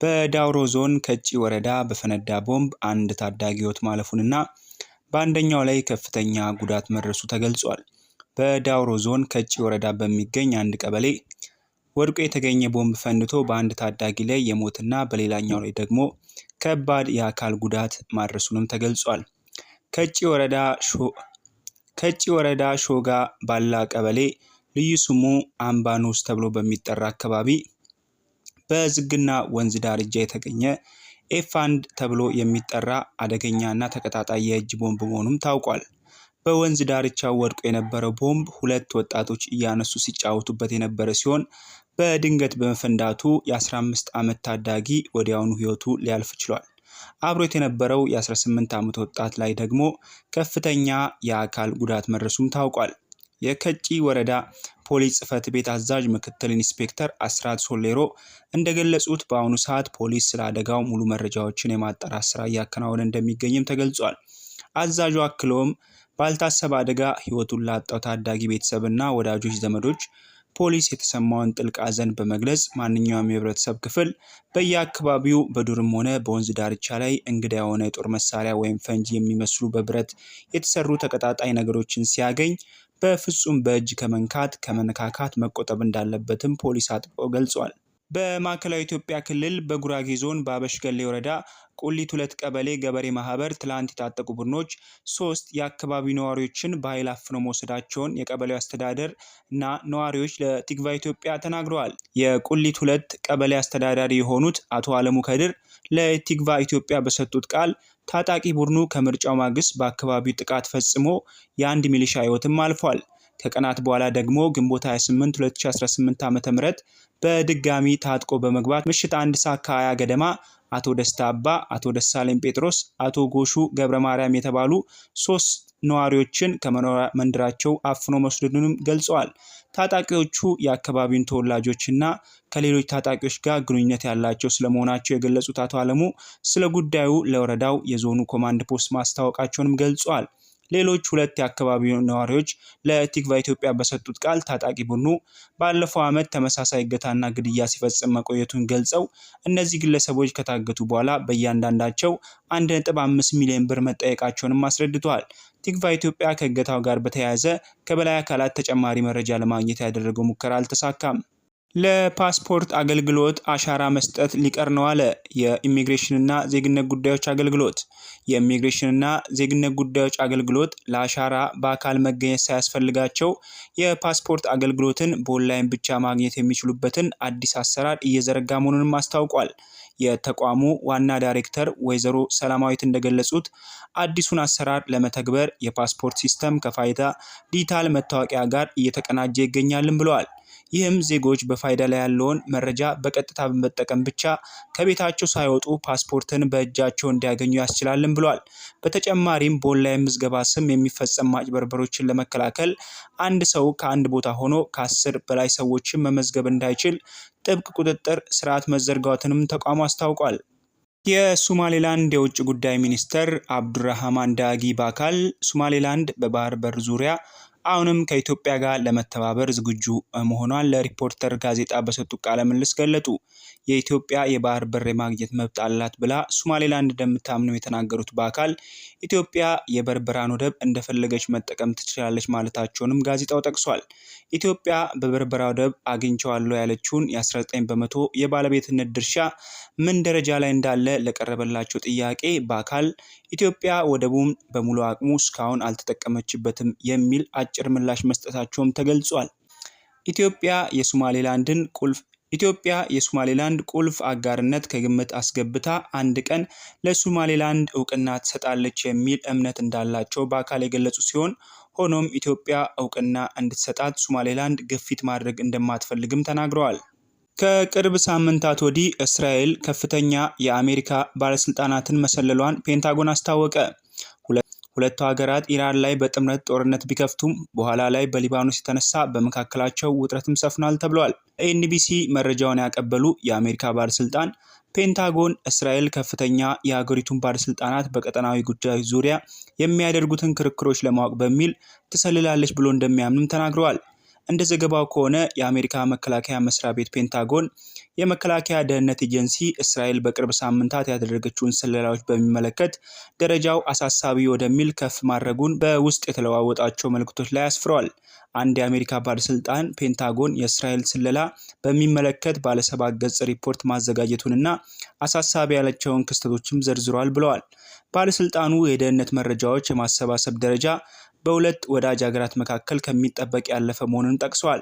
በዳውሮ ዞን ከጪ ወረዳ በፈነዳ ቦምብ አንድ ታዳጊ ሕይወት ማለፉንና በአንደኛው ላይ ከፍተኛ ጉዳት መድረሱ ተገልጿል። በዳውሮ ዞን ከጪ ወረዳ በሚገኝ አንድ ቀበሌ ወድቆ የተገኘ ቦምብ ፈንድቶ በአንድ ታዳጊ ላይ የሞትና በሌላኛው ላይ ደግሞ ከባድ የአካል ጉዳት ማድረሱንም ተገልጿል። ከጪ ወረዳ ሾጋ ባላ ቀበሌ ልዩ ስሙ አምባኖስ ተብሎ በሚጠራ አካባቢ በዝግና ወንዝ ዳርቻ የተገኘ ኤፍ1 ተብሎ የሚጠራ አደገኛና ተቀጣጣይ የእጅ ቦምብ መሆኑም ታውቋል። በወንዝ ዳርቻው ወድቆ የነበረው ቦምብ ሁለት ወጣቶች እያነሱ ሲጫወቱበት የነበረ ሲሆን በድንገት በመፈንዳቱ የ15 ዓመት ታዳጊ ወዲያውኑ ሕይወቱ ሊያልፍ ችሏል። አብሮት የነበረው የ18 ዓመት ወጣት ላይ ደግሞ ከፍተኛ የአካል ጉዳት መድረሱም ታውቋል። የከጪ ወረዳ ፖሊስ ጽሕፈት ቤት አዛዥ ምክትል ኢንስፔክተር አስራት ሶሌሮ እንደገለጹት በአሁኑ ሰዓት ፖሊስ ስለ አደጋው ሙሉ መረጃዎችን የማጣራት ስራ እያከናወነ እንደሚገኝም ተገልጿል። አዛዡ አክለውም ባልታሰበ አደጋ ሕይወቱን ላጣው ታዳጊ ቤተሰብና ወዳጆች ዘመዶች ፖሊስ የተሰማውን ጥልቅ ሐዘን በመግለጽ ማንኛውም የህብረተሰብ ክፍል በየአካባቢው በዱርም ሆነ በወንዝ ዳርቻ ላይ እንግዳ የሆነ የጦር መሳሪያ ወይም ፈንጂ የሚመስሉ በብረት የተሰሩ ተቀጣጣይ ነገሮችን ሲያገኝ በፍጹም በእጅ ከመነካካት መቆጠብ እንዳለበትም ፖሊስ አጥብቆ ገልጿል። በማዕከላዊ ኢትዮጵያ ክልል በጉራጌ ዞን በአበሽገሌ ወረዳ ቁሊት 2 ቀበሌ ገበሬ ማህበር ትላንት የታጠቁ ቡድኖች 3 የአካባቢው ነዋሪዎችን በኃይል አፍነው መውሰዳቸውን የቀበሌው አስተዳደር እና ነዋሪዎች ለቲግቫ ኢትዮጵያ ተናግረዋል። የቁሊት 2 ቀበሌ አስተዳዳሪ የሆኑት አቶ አለሙ ከድር ለቲግቫ ኢትዮጵያ በሰጡት ቃል ታጣቂ ቡድኑ ከምርጫው ማግስት በአካባቢው ጥቃት ፈጽሞ የአንድ ሚሊሻ ሕይወትም አልፏል። ከቀናት በኋላ ደግሞ ግንቦት 28 2018 ዓ.ም በድጋሚ ታጥቆ በመግባት ምሽት 1 ሰዓት ከ20 ገደማ አቶ ደስታ አባ፣ አቶ ደሳለኝ ጴጥሮስ፣ አቶ ጎሹ ገብረ ማርያም የተባሉ 3 ነዋሪዎችን ከመኖሪያ መንደራቸው አፍኖ መስደዱንም ገልጸዋል። ታጣቂዎቹ የአካባቢውን ተወላጆችና ከሌሎች ታጣቂዎች ጋር ግንኙነት ያላቸው ስለመሆናቸው የገለጹት አቶ አለሙ ስለ ጉዳዩ ለወረዳው የዞኑ ኮማንድ ፖስት ማስታወቃቸውንም ገልጸዋል። ሌሎች 2 የአካባቢው ነዋሪዎች ለቲግቫ ኢትዮጵያ በሰጡት ቃል ታጣቂ ቡድኑ ባለፈው ዓመት ተመሳሳይ እገታና ግድያ ሲፈጽም መቆየቱን ገልጸው እነዚህ ግለሰቦች ከታገቱ በኋላ በእያንዳንዳቸው 1.5 ሚሊዮን ብር መጠየቃቸውንም አስረድተዋል። ቲግቫ ኢትዮጵያ ከእገታው ጋር በተያያዘ ከበላይ አካላት ተጨማሪ መረጃ ለማግኘት ያደረገው ሙከራ አልተሳካም። ለፓስፖርት አገልግሎት አሻራ መስጠት ሊቀር ነው አለ የኢሚግሬሽንና ዜግነት ጉዳዮች አገልግሎት። የኢሚግሬሽንና ዜግነት ጉዳዮች አገልግሎት ለአሻራ በአካል መገኘት ሳያስፈልጋቸው የፓስፖርት አገልግሎትን በኦንላይን ብቻ ማግኘት የሚችሉበትን አዲስ አሰራር እየዘረጋ መሆኑንም አስታውቋል። የተቋሙ ዋና ዳይሬክተር ወይዘሮ ሰላማዊት እንደገለጹት አዲሱን አሰራር ለመተግበር የፓስፖርት ሲስተም ከፋይዳ ዲጂታል መታወቂያ ጋር እየተቀናጀ ይገኛልን ብለዋል። ይህም ዜጎች በፋይዳ ላይ ያለውን መረጃ በቀጥታ በመጠቀም ብቻ ከቤታቸው ሳይወጡ ፓስፖርትን በእጃቸው እንዲያገኙ ያስችላልን ብለዋል። በተጨማሪም በኦንላይን ምዝገባ ስም የሚፈጸም ማጭበርበሮችን ለመከላከል አንድ ሰው ከአንድ ቦታ ሆኖ ከ10 በላይ ሰዎችን መመዝገብ እንዳይችል ጥብቅ ቁጥጥር ስርዓት መዘርጋቱንም ተቋሙ አስታውቋል። የሶማሌላንድ የውጭ ጉዳይ ሚኒስትር አብዱራህማን ዳጊ ባካል ሶማሌላንድ በባህር በር ዙሪያ አሁንም ከኢትዮጵያ ጋር ለመተባበር ዝግጁ መሆኗን ለሪፖርተር ጋዜጣ በሰጡት ቃለ ምልልስ ገለጡ። የኢትዮጵያ የባህር በር የማግኘት መብት አላት ብላ ሶማሌላንድ እንደምታምነው የተናገሩት በአካል ኢትዮጵያ የበርበራን ወደብ እንደፈለገች መጠቀም ትችላለች ማለታቸውንም ጋዜጣው ጠቅሷል። ኢትዮጵያ በበርበራ ወደብ አግኝቼዋለሁ ያለችውን የ19 በመቶ የባለቤትነት ድርሻ ምን ደረጃ ላይ እንዳለ ለቀረበላቸው ጥያቄ በአካል ኢትዮጵያ ወደቡን በሙሉ አቅሙ እስካሁን አልተጠቀመችበትም የሚል አጭር ምላሽ መስጠታቸውም ተገልጿል። ኢትዮጵያ የሶማሌላንድ ቁልፍ አጋርነት ከግምት አስገብታ አንድ ቀን ለሶማሌላንድ እውቅና ትሰጣለች የሚል እምነት እንዳላቸው በአካል የገለጹ ሲሆን ሆኖም ኢትዮጵያ እውቅና እንድትሰጣት ሶማሌላንድ ግፊት ማድረግ እንደማትፈልግም ተናግረዋል። ከቅርብ ሳምንታት ወዲህ እስራኤል ከፍተኛ የአሜሪካ ባለስልጣናትን መሰለሏን ፔንታጎን አስታወቀ። ሁለቱ ሀገራት ኢራን ላይ በጥምረት ጦርነት ቢከፍቱም በኋላ ላይ በሊባኖስ የተነሳ በመካከላቸው ውጥረትም ሰፍኗል ተብሏል። ኤንቢሲ መረጃውን ያቀበሉ የአሜሪካ ባለስልጣን ፔንታጎን እስራኤል ከፍተኛ የሀገሪቱን ባለስልጣናት በቀጠናዊ ጉዳዮች ዙሪያ የሚያደርጉትን ክርክሮች ለማወቅ በሚል ትሰልላለች ብሎ እንደሚያምንም ተናግረዋል። እንደ ዘገባው ከሆነ የአሜሪካ መከላከያ መስሪያ ቤት ፔንታጎን የመከላከያ ደህንነት ኤጀንሲ እስራኤል በቅርብ ሳምንታት ያደረገችውን ስለላዎች በሚመለከት ደረጃው አሳሳቢ ወደሚል ከፍ ማድረጉን በውስጥ የተለዋወጣቸው መልእክቶች ላይ አስፍረዋል። አንድ የአሜሪካ ባለስልጣን ፔንታጎን የእስራኤል ስለላ በሚመለከት ባለ 7 ገጽ ሪፖርት ማዘጋጀቱንና አሳሳቢ ያላቸውን ክስተቶችም ዘርዝሯል ብለዋል። ባለስልጣኑ የደህንነት መረጃዎች የማሰባሰብ ደረጃ በሁለት ወዳጅ ሀገራት መካከል ከሚጠበቅ ያለፈ መሆኑን ጠቅሰዋል።